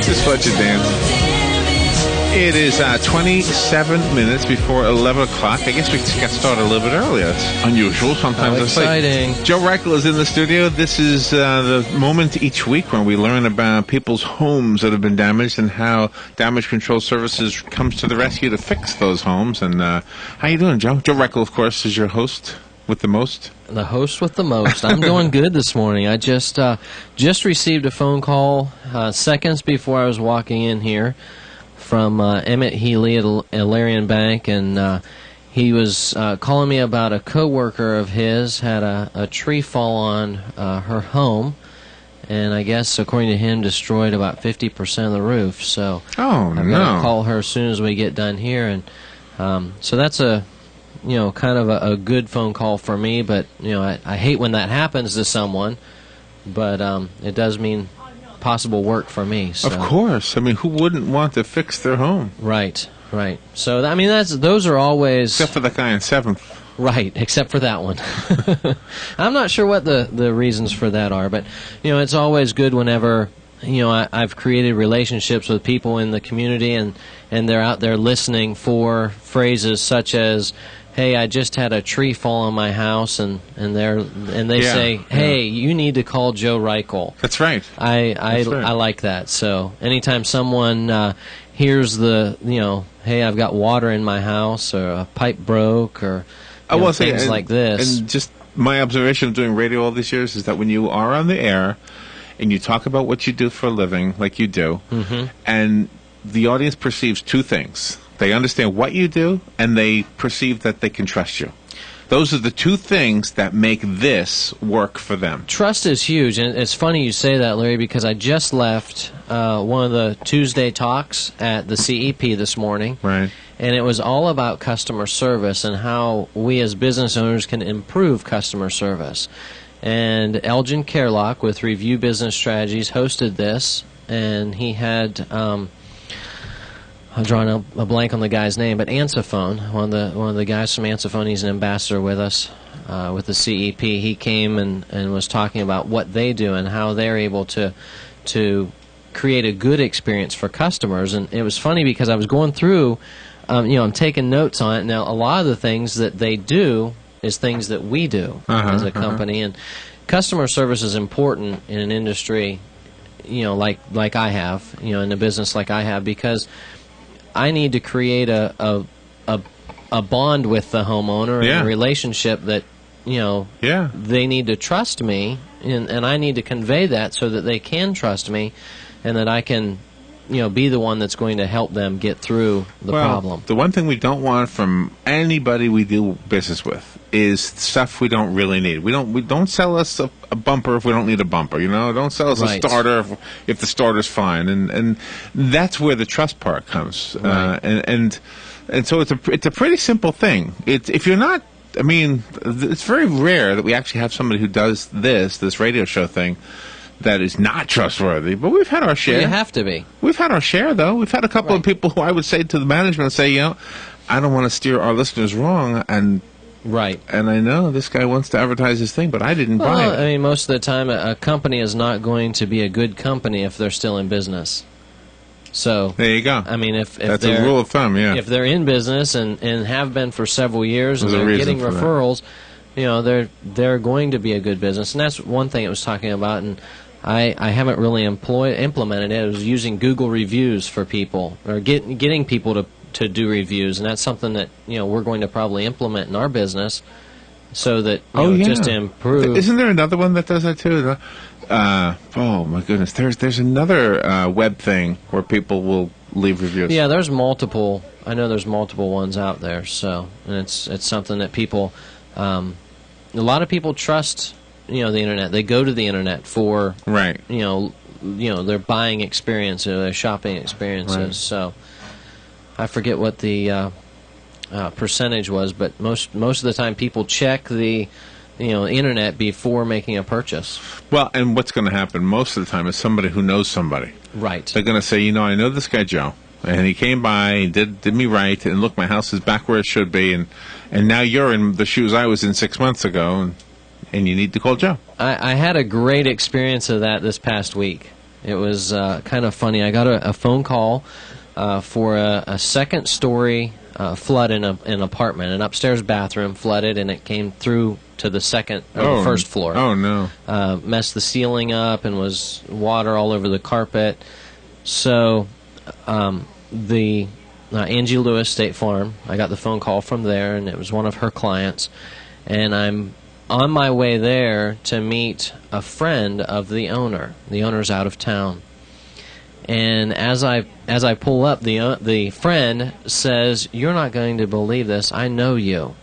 Just let you dance. It is 27 minutes before 11 o'clock. I guess we got started a little bit earlier. It's unusual. Sometimes it's exciting. Joe Reichel is in the studio. This is the moment each week when we learn about people's homes that have been damaged and how Damage Control Services comes to the rescue to fix those homes. And how you doing, Joe? Joe Reichel, of course, is your host with the most. The host with the most. I'm doing good this morning. I just received a phone call seconds before I was walking in here from Emmett Healy at Alarian Bank, and he was calling me about a coworker of his had a tree fall on her home, and I guess according to him destroyed about 50% of the roof. So I'm going to call her as soon as we get done here, and so that's kind of a good phone call for me. But I hate when that happens to someone, but it does mean possible work for me. So. Of course. I mean, who wouldn't want to fix their home? Right. So, I mean, those are always... Except for the guy in 7th. Right, except for that one. I'm not sure what the reasons for that are, but, it's always good whenever, I've created relationships with people in the community, and they're out there listening for phrases such as, hey, I just had a tree fall on my house, and they say, hey, you need to call Joe Reichel. That's right. I like that. So anytime someone hears hey, I've got water in my house, or a pipe broke, or things like this. And just my observation of doing radio all these years is that when you are on the air and you talk about what you do for a living, like you do, and the audience perceives two things. They understand what you do, and they perceive that they can trust you. Those are the two things that make this work for them. Trust is huge, and it's funny you say that, Larry, because I just left one of the Tuesday talks at the CEP this morning, right? And it was all about customer service and how we as business owners can improve customer service. And Elgin Kerlock with Review Business Strategies hosted this, and he had... I'm drawing a blank on the guy's name, but Ansophone, one of the guys from Ansophone, he's an ambassador with us, with the CEP. He came and was talking about what they do and how they're able to create a good experience for customers. And it was funny because I was going through, I'm taking notes on it. Now, a lot of the things that they do is things that we do as a company, and customer service is important in an industry, like I have, in a business like I have, because I need to create a bond with the homeowner and a relationship that they need to trust me, and I need to convey that so that they can trust me, and that I can be the one that's going to help them get through the problem. The one thing we don't want from anybody we do business with is stuff we don't really need. We don't sell us a bumper if we don't need a bumper. Don't sell us a starter if the starter's fine, and that's where the trust part comes. Right. And so it's a pretty simple thing. If you're not, I mean, it's very rare that we actually have somebody who does this radio show thing that is not trustworthy, but we've had our share. Well, you have to be. We've had our share, though. We've had a couple of people who I would say to the management, say, I don't want to steer our listeners wrong, and I know this guy wants to advertise his thing, but I didn't buy it. I mean, most of the time, a company is not going to be a good company if they're still in business. So there you go. I mean, if that's a rule of thumb, if they're in business and have been for several years, and they're getting referrals, they're going to be a good business, and that's one thing it was talking about. And I haven't really implemented it. It was using Google reviews for people, or getting people to do reviews, and that's something that we're going to probably implement in our business, so that just to improve. Isn't there another one that does that too? Oh my goodness, there's another web thing where people will leave reviews. Yeah, there's multiple. I know there's multiple ones out there. So, and it's something that people, a lot of people trust. The internet. They go to the internet for their buying experience or their shopping experiences. Right. So, I forget what the percentage was, but most of the time people check the internet before making a purchase. Well, and what's going to happen most of the time is somebody who knows somebody. Right. They're going to say, I know this guy Joe, and he came by and did me right, and look, my house is back where it should be, and now you're in the shoes I was in 6 months ago, and you need to call Joe. I had a great experience of that this past week. It was kind of funny. I got a phone call for a second-story flood in an apartment. An upstairs bathroom flooded, and it came through to the the first floor. Oh, no. Messed the ceiling up and was water all over the carpet. So the Angie Lewis State Farm, I got the phone call from there, and it was one of her clients. And I'm on my way there to meet a friend of the owner. The owner's out of town. And as I pull up, the friend says, "You're not going to believe this. I know you."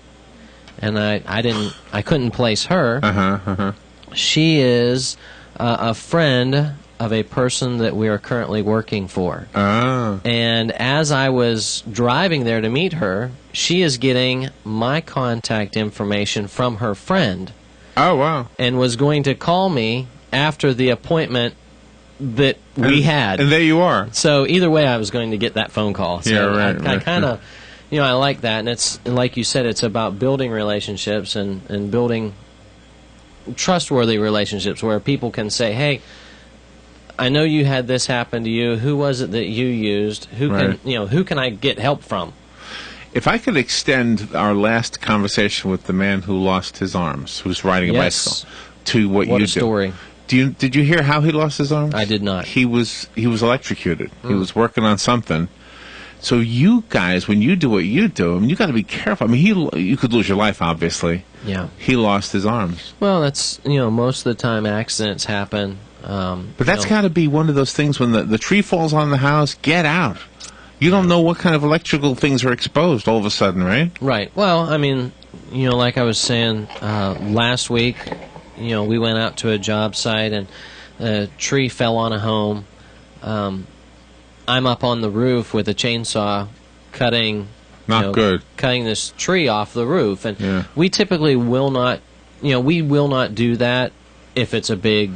And I couldn't place her. She is a friend of a person that we are currently working for. And as I was driving there to meet her, she is getting my contact information from her friend. Oh, wow. And was going to call me after the appointment that we had. And there you are. So either way, I was going to get that phone call. So yeah, right. I kind of, I like that. And it's, like you said, it's about building relationships and building trustworthy relationships where people can say, "Hey, I know you had this happen to you. Who was it that you used? Who can I get help from?" If I could extend our last conversation with the man who lost his arms, who's riding a bicycle, to what you do. What a story. Did you hear how he lost his arms? I did not. He was electrocuted. He was working on something. So you guys, when you do what you do, I mean, you got to be careful. I mean, you could lose your life, obviously. Yeah. He lost his arms. Well, that's most of the time accidents happen. But that's got to be one of those things when the tree falls on the house. Get out. You don't know what kind of electrical things are exposed all of a sudden, right? Right. Well, I mean, like I was saying last week, we went out to a job site and a tree fell on a home. I'm up on the roof with a chainsaw cutting this tree off the roof, and we typically will not do that if it's a big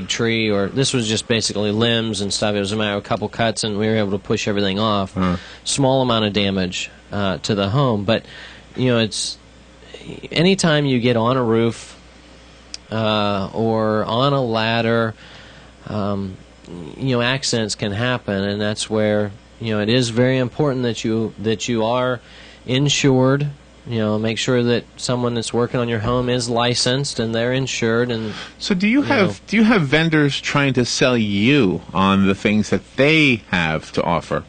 tree, or this was just basically limbs and stuff. It was a matter of a couple cuts, and we were able to push everything off. Small amount of damage to the home, but it's anytime you get on a roof or on a ladder, accidents can happen, and that's where it is very important that you are insured. Make sure that someone that's working on your home is licensed and they're insured. And so, do you have vendors trying to sell you on the things that they have to offer,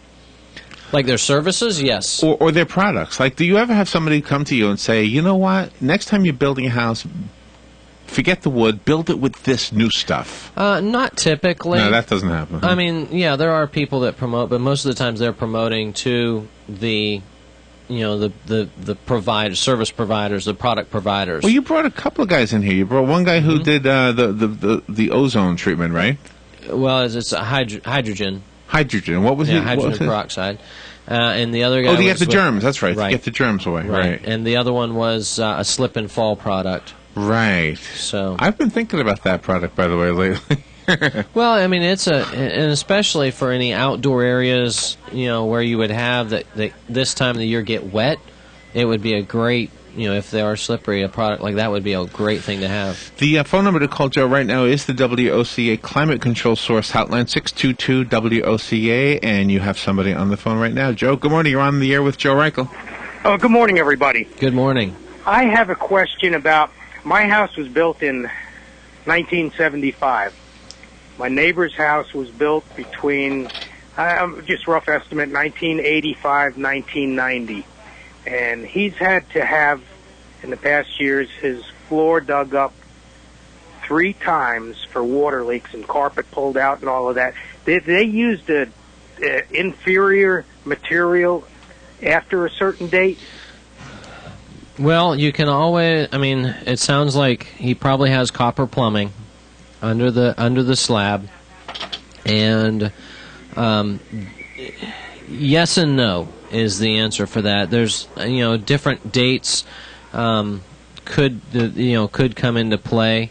like their services? Yes, or their products? Like, do you ever have somebody come to you and say, "You know what? Next time you're building a house, forget the wood, build it with this new stuff"? Not typically. No, that doesn't happen. I mean, there are people that promote, but most of the times they're promoting to the service providers, the product providers. Well, you brought a couple of guys in here. You brought one guy who did the ozone treatment, right? Well, it's a hydrogen. Hydrogen. What was it? Hydrogen peroxide. And the other guy. Oh, to get the germs. That's right. To get the germs away. Right. And the other one was a slip and fall product. Right. So I've been thinking about that product, by the way, lately. Well, I mean, and especially for any outdoor areas, where you would have that this time of the year get wet, it would be a great, if they are slippery, a product like that would be a great thing to have. The phone number to call Joe right now is the WOCA Climate Control Source Hotline, 622-WOCA, and you have somebody on the phone right now. Joe, good morning. You're on the air with Joe Reichel. Oh, good morning, everybody. Good morning. I have a question about, my house was built in 1975. My neighbor's house was built between, just rough estimate, 1985, 1990. And he's had to have, in the past years, his floor dug up 3 times for water leaks and carpet pulled out and all of that. They used an inferior material after a certain date? Well, you can always, it sounds like he probably has copper plumbing under the slab, and yes and no is the answer for that. There's different dates could come into play,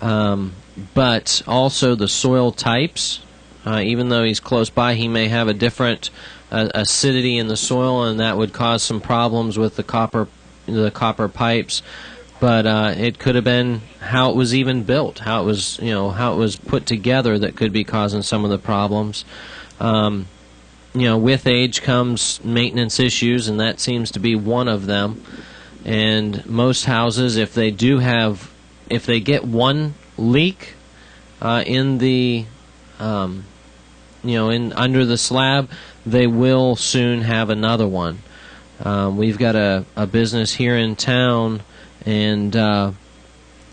but also the soil types. Even though he's close by, he may have a different acidity in the soil, and that would cause some problems with the copper pipes. but it could have been how it was even built, how it was put together that could be causing some of the problems. With age comes maintenance issues, and that seems to be one of them. And most houses, if they get one leak in the under the slab, they will soon have another one. We've got a business here in town, and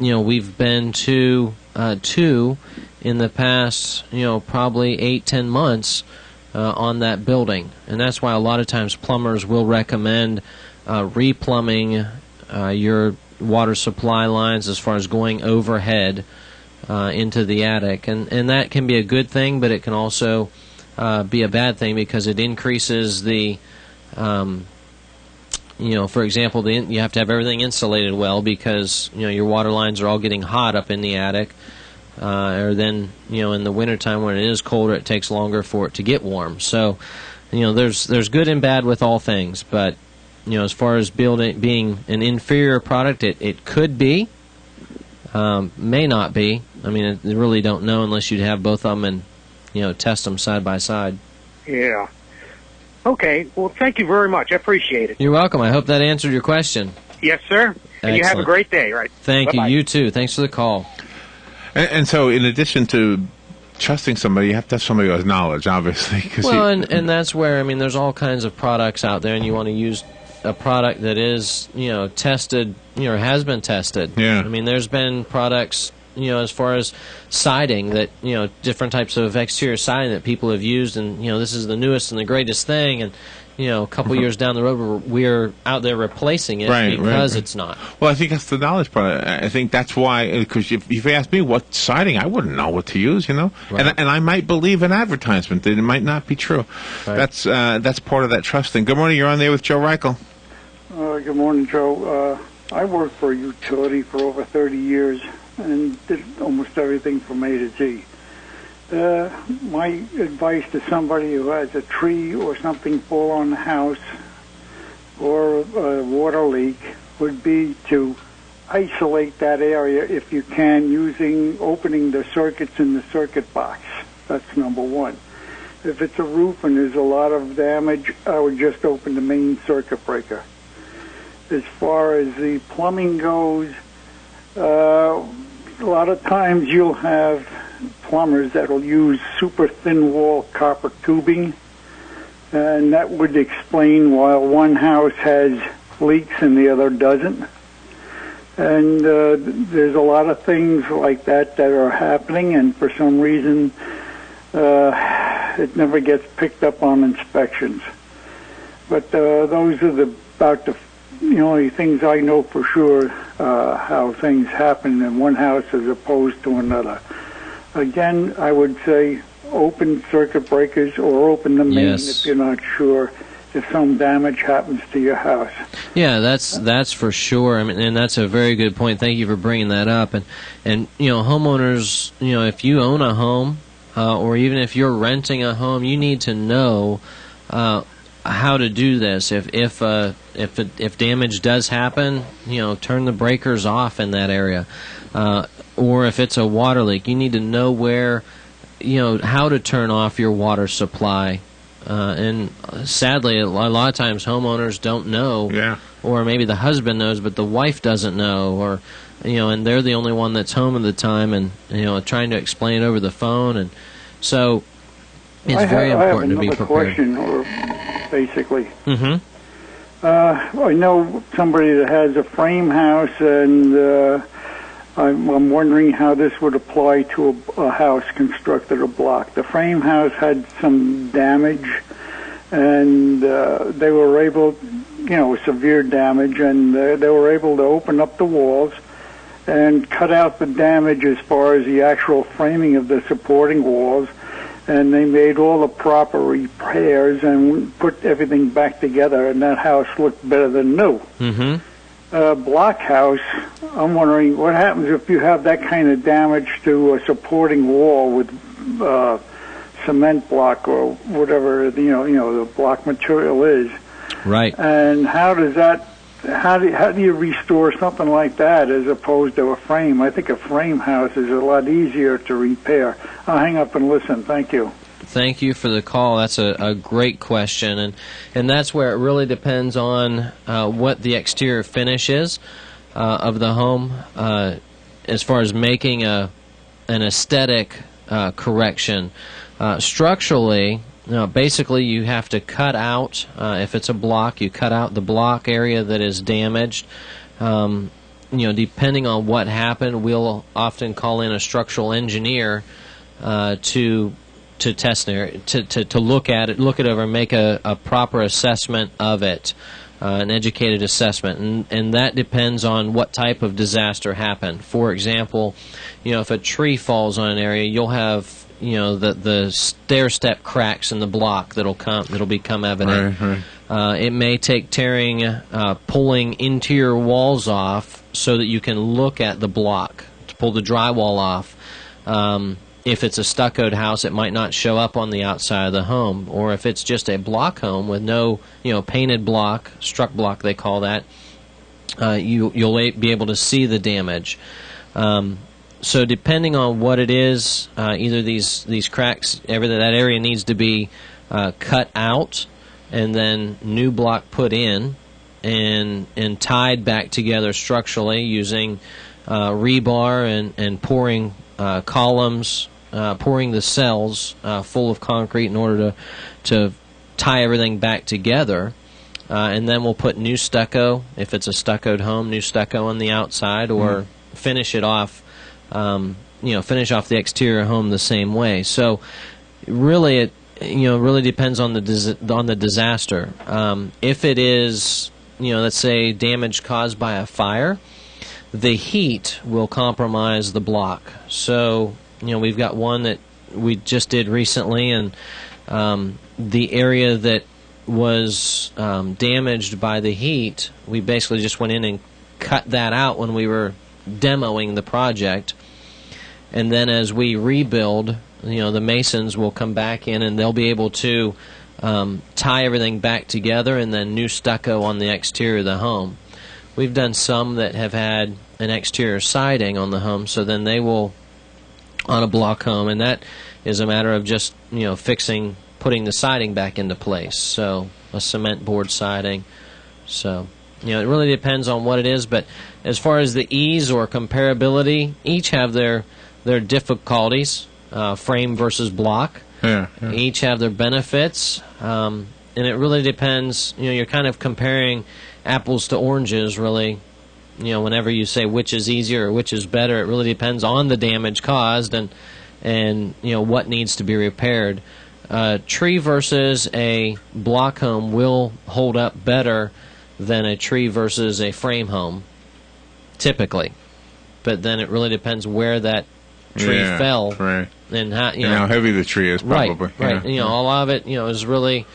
we've been to two in the past probably 8-10 months on that building, and that's why a lot of times plumbers will recommend replumbing your water supply lines as far as going overhead into the attic, and that can be a good thing, but it can also be a bad thing because it increases the for example, you have to have everything insulated well because your water lines are all getting hot up in the attic, or then in the wintertime when it is colder, it takes longer for it to get warm. So there's good and bad with all things, but as far as being an inferior product, it could be, may not be. I mean, I really don't know unless you'd have both of them and test them side by side. Yeah. Okay. Well, thank you very much. I appreciate it. You're welcome. I hope that answered your question. Yes, sir. And you have a great day, right? Thank Bye-bye. you. You too. Thanks for the call. And so, in addition to trusting somebody, you have to have somebody who has knowledge, obviously. And that's where, there's all kinds of products out there, and you want to use a product that is, tested, or has been tested. Yeah. There's been products, as far as siding that, different types of exterior siding that people have used, and, this is the newest and the greatest thing, and, a couple years down the road, we're out there replacing it because it's not. Well, I think that's the knowledge part. I think that's why, because if you ask me what siding, I wouldn't know what to use, Right. And I might believe an advertisement that it might not be true. Right. That's part of that trust thing. Good morning. You're on there with Joe Reichel. Good morning, Joe. I worked for a utility for over 30 years and did almost everything from A to Z. My advice to somebody who has a tree or something fall on the house or a water leak would be to isolate that area if you can, opening the circuits in the circuit box. That's number one. If it's a roof and there's a lot of damage, I would just open the main circuit breaker. As far as the plumbing goes, a lot of times you'll have plumbers that will use super thin wall copper tubing, and that would explain why one house has leaks and the other doesn't. And there's a lot of things like that are happening, and for some reason it never gets picked up on inspections. But those are about the only things I know for sure, how things happen in one house as opposed to another. Again, I would say open circuit breakers or open the main if you're not sure if some damage happens to your house. Yeah, that's for sure. And that's a very good point. Thank you for bringing that up. And homeowners, if you own a home or even if you're renting a home, you need to know how to do this. If damage does happen, turn the breakers off in that area. Or if it's a water leak, you need to know where, how to turn off your water supply. And sadly, a lot of times homeowners don't know. Yeah. Or maybe the husband knows, but the wife doesn't know. Or, and they're the only one that's home at the time and, trying to explain over the phone. And so it's very important to be prepared. I have another question, basically. Mm-hmm. I know somebody that has a frame house, and I'm wondering how this would apply to a house constructed a block. The frame house had some damage, and they were able, severe damage, and they were able to open up the walls and cut out the damage as far as the actual framing of the supporting walls, and they made all the proper repairs and put everything back together, and that house looked better than new. Mm-hmm. Block house, I'm wondering what happens if you have that kind of damage to a supporting wall with cement block or whatever the block material is. Right. And how does that how do you restore something like that as opposed to a frame? I think a frame house is a lot easier to repair. I'll hang up and listen. Thank you. Thank you for the call. That's a great question, and that's where it really depends on what the exterior finish is of the home, as far as making an aesthetic correction. Structurally, basically you have to cut out, if it's a block, you cut out the block area that is damaged. Depending on what happened, we'll often call in a structural engineer to test it, to look at it, look it over, and make a proper assessment of it, an educated assessment, and that depends on what type of disaster happened. For example, if a tree falls on an area, you'll have the stair step cracks in the block that'll become evident. Right. It may take pulling interior walls off so that you can look at the block to pull the drywall off. If it's a stuccoed house, it might not show up on the outside of the home. Or if it's just a block home with no, painted block, struck block they call that, you'll be able to see the damage. So depending on what it is, either these cracks, that area needs to be cut out and then new block put in and tied back together structurally using rebar and pouring columns, pouring the cells full of concrete in order to tie everything back together. And then we'll put new stucco, if it's a stuccoed home, new stucco on the outside, or finish it off, finish off the exterior home the same way. So really it really depends on the disaster. If it is, let's say damage caused by a fire, the heat will compromise the block. So, we've got one that we just did recently, and the area that was damaged by the heat, we basically just went in and cut that out when we were demoing the project. And then as we rebuild, the masons will come back in and they'll be able to tie everything back together, and then new stucco on the exterior of the home. We've done some that have had an exterior siding on the home, so then they will, on a block home, and that is a matter of just, putting the siding back into place. So a cement board siding. So, it really depends on what it is, but as far as the ease or comparability, each have their difficulties, frame versus block. Yeah. Each have their benefits, and it really depends. You're kind of comparing apples to oranges, really. Whenever you say which is easier or which is better, it really depends on the damage caused and what needs to be repaired. Tree versus a block home will hold up better than a tree versus a frame home, typically. But then it really depends where that tree fell, right, and how how heavy the tree is, probably. Right. A lot of it, is really,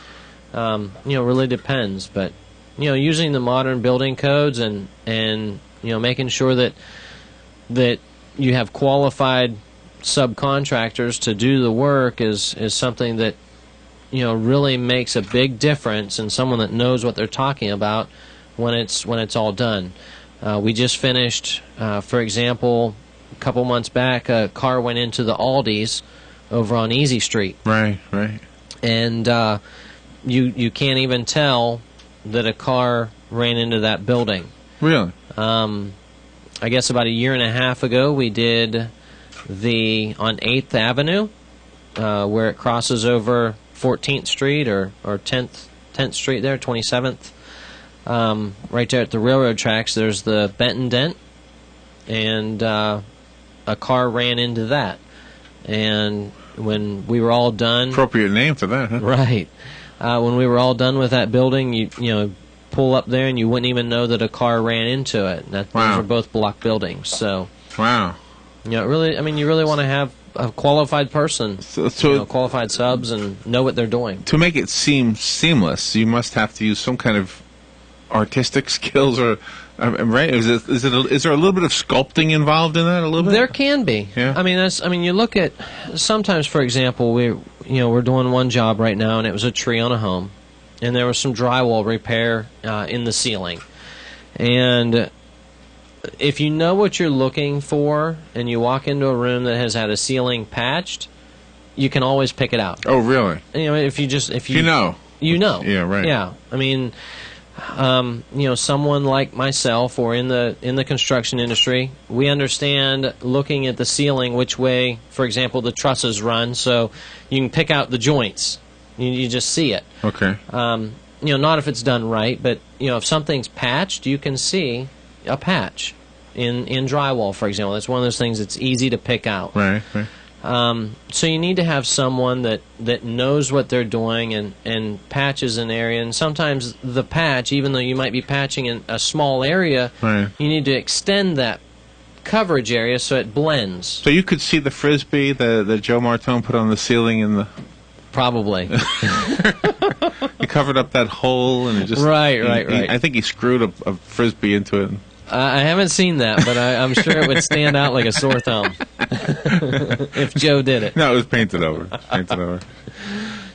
really depends. But using the modern building codes and making sure that you have qualified subcontractors to do the work is something that really makes a big difference, and someone that knows what they're talking about when it's all done. We just finished, for example, a couple months back, a car went into the Aldi's over on Easy Street. Right. And you can't even tell that a car ran into that building. Really? I guess about a year and a half ago, we did on 8th Avenue, where it crosses over 14th Street or 10th Street there, 27th. Right there at the railroad tracks, there's the Benton Dent, and a car ran into that. And when we were all done... Appropriate name for that, huh? Right. When we were all done with that building, you pull up there and you wouldn't even know that a car ran into it. Those are both block buildings. So, wow. You really want to have a qualified person, qualified subs, and know what they're doing. To make it seem seamless, you must have to use some kind of artistic skills, or right? Is there a little bit of sculpting involved in that? A little bit. There can be. Yeah. You look at sometimes, for example, we're doing one job right now, and it was a tree on a home, and there was some drywall repair in the ceiling. And if you know what you're looking for and you walk into a room that has had a ceiling patched, you can always pick it out. Oh, really? You know, if you know. You know. Yeah, right. Yeah. I mean, someone like myself or in the construction industry, we understand looking at the ceiling which way, for example, the trusses run, so you can pick out the joints. You just see it. Okay. Not if it's done right, but if something's patched, you can see a patch in drywall, for example. That's one of those things that's easy to pick out. Right. So you need to have someone that knows what they're doing and patches an area. And sometimes the patch, even though you might be patching in a small area, right, you need to extend that coverage area so it blends. So you could see the Frisbee that Joe Martone put on the ceiling in the... Probably. He covered up that hole and it just... Right. I think he screwed a Frisbee into it. I haven't seen that, but I'm sure it would stand out like a sore thumb if Joe did it. No, it was painted over.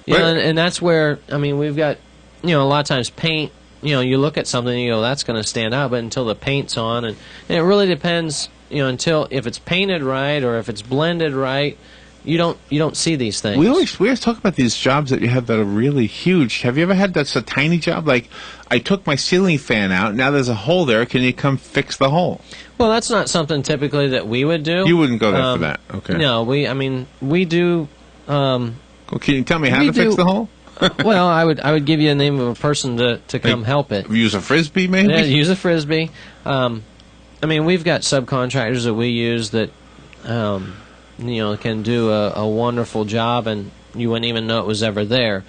And that's where, we've got, a lot of times paint, you look at something and you go, that's going to stand out, but until the paint's on, and it really depends, until if it's painted right or if it's blended right, you don't see these things. We always talk about these jobs that you have that are really huge. Have you ever had that's a tiny job? Like, I took my ceiling fan out, now there's a hole there, can you come fix the hole? Well, that's not something typically that we would do. You wouldn't go there for that, okay. No, we do... well, can you tell me how to fix the hole? Well, I would give you a name of a person to come help it. Use a Frisbee, maybe? Yeah, use a Frisbee. We've got subcontractors that we use that... can do a wonderful job, and you wouldn't even know it was ever there.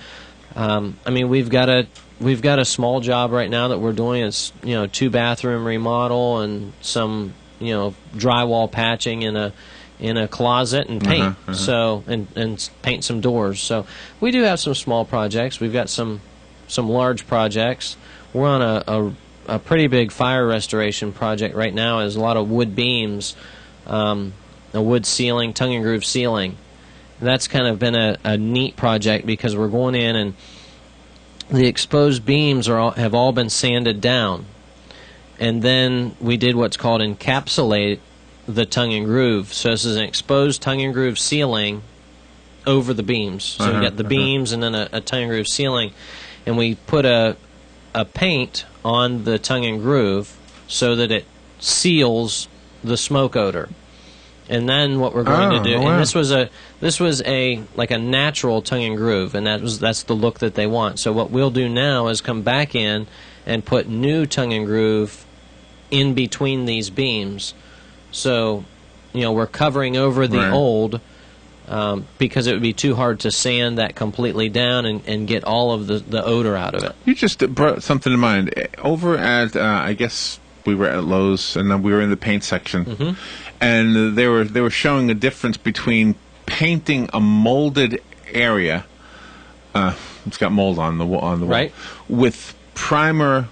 We've got a small job right now that we're doing. It's 2-bathroom remodel and some drywall patching in a closet and paint. So and paint some doors. So we do have some small projects. We've got some large projects. We're on a pretty big fire restoration project right now. There's a lot of wood beams. A wood ceiling, tongue and groove ceiling. That's kind of been a neat project because we're going in and the exposed beams have all been sanded down. And then we did what's called encapsulate the tongue and groove. So this is an exposed tongue and groove ceiling over the beams. So we got the beams and then a tongue and groove ceiling. And we put a paint on the tongue and groove so that it seals the smoke odor. And then what we're going to do, and this was a like a natural tongue and groove, and that's the look that they want. So what we'll do now is come back in and put new tongue and groove in between these beams. So, we're covering over the old because it would be too hard to sand that completely down and get all of the odor out of it. You just brought something to mind. Over at, I guess we were at Lowe's, and then we were in the paint section. Mm-hmm. And they were showing a difference between painting a molded area. It's got mold on the wall, right, with primer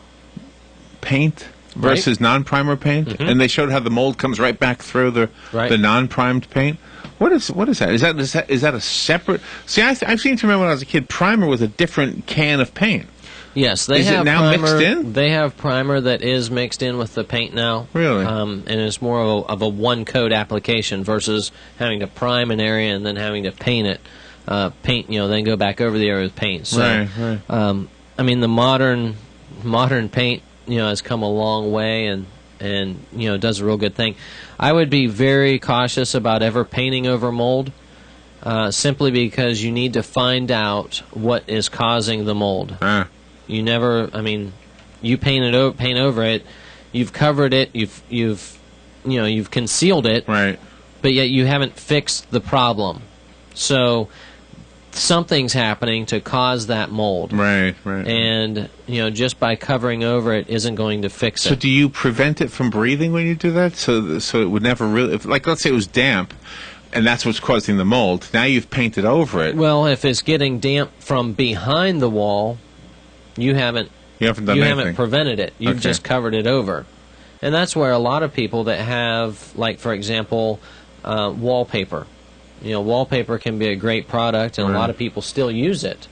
paint versus non-primer paint, and they showed how the mold comes right back through the non-primed paint. What is that? Is that a separate? See, I've seen to remember when I was a kid, primer was a different can of paint. Yes, they is have it now primer, mixed in? They have primer that is mixed in with the paint now. Really? And it's more of a one-coat application versus having to prime an area and then having to paint it. Then go back over the area with paint. So, right. The modern paint, has come a long way and does a real good thing. I would be very cautious about ever painting over mold. Simply because you need to find out what is causing the mold. You never, you paint over it, you've covered it, you've concealed it, right? But yet you haven't fixed the problem. So something's happening to cause that mold, right? And just by covering over it isn't going to fix it. So do you prevent it from breathing when you do that? So it would never really, let's say it was damp. And that's what's causing the mold. Now you've painted over it. Well, if it's getting damp from behind the wall, you haven't prevented it. You've just covered it over. And that's where a lot of people that have, like, for example, wallpaper. Wallpaper can be a great product, and a lot of people still use it.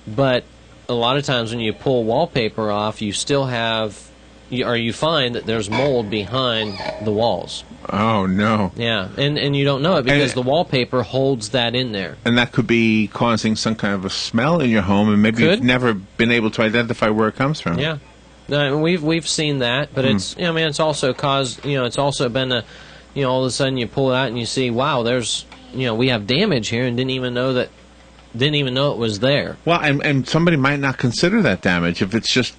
But a lot of times when you pull wallpaper off, you still have you find that there's mold behind the walls. Oh, no. Yeah, and you don't know it because the wallpaper holds that in there. And that could be causing some kind of a smell in your home, and maybe you've never been able to identify where it comes from. Yeah. We've seen that, but it's it's also caused, it's also been all of a sudden you pull it out and you see, wow, there's we have damage here and didn't even know it was there. Well, and somebody might not consider that damage if it's just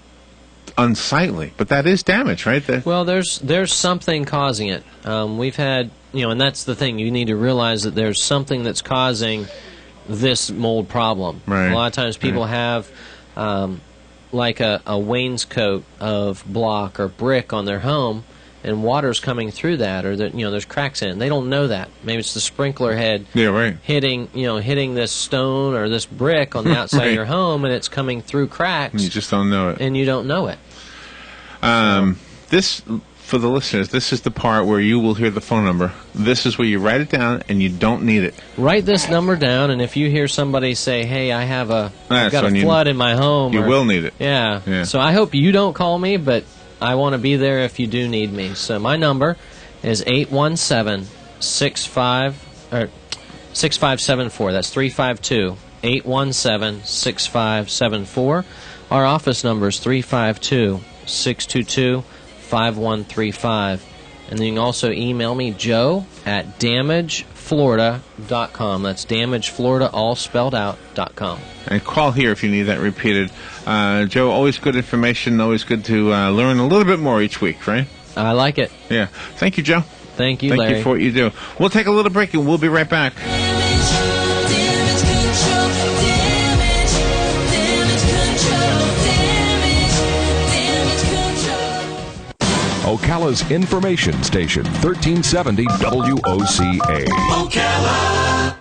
unsightly, but that is damage, right? Well, there's something causing it. We've had, and that's the thing. You need to realize that there's something that's causing this mold problem. Right. A lot of times people have like a wainscot of block or brick on their home, and water's coming through that, or there's cracks in it. They don't know that. Maybe it's the sprinkler head hitting this stone or this brick on the outside of your home, and it's coming through cracks. And you just don't know it. And you don't know it. This, for the listeners, this is the part where you will hear the phone number. This is where you write it down, and you don't need it. Write this number down, and if you hear somebody say, hey, I've got a flood in my home. You will need it. Yeah. So I hope you don't call me, but I want to be there if you do need me. So my number is 817-6574. That's 352-817-6574. Our office number is 352-622-5135. And then you can also email me, Joe, at damageflorida.com. That's damageflorida, all spelled out, .com. And call here if you need that repeated. Joe, always good information, always good to learn a little bit more each week, right? I like it. Yeah. Thank you, Joe. Thank you, Larry. Thank you for what you do. We'll take a little break, and we'll be right back. Ocala's information station, 1370 WOCA. Ocala.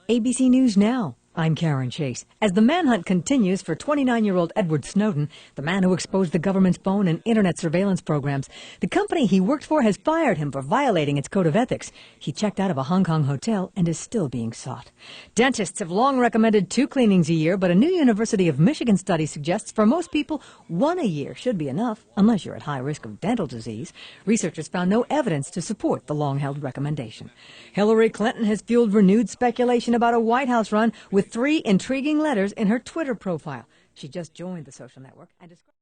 ABC News Now. I'm Karen Chase. As the manhunt continues for 29-year-old Edward Snowden, the man who exposed the government's phone and internet surveillance programs, the company he worked for has fired him for violating its code of ethics. He checked out of a Hong Kong hotel and is still being sought. Dentists have long recommended 2 cleanings a year, but a new University of Michigan study suggests for most people, 1 a year should be enough, unless you're at high risk of dental disease. Researchers found no evidence to support the long-held recommendation. Hillary Clinton has fueled renewed speculation about a White House run with 3 intriguing letters in her Twitter profile. She just joined the social network and described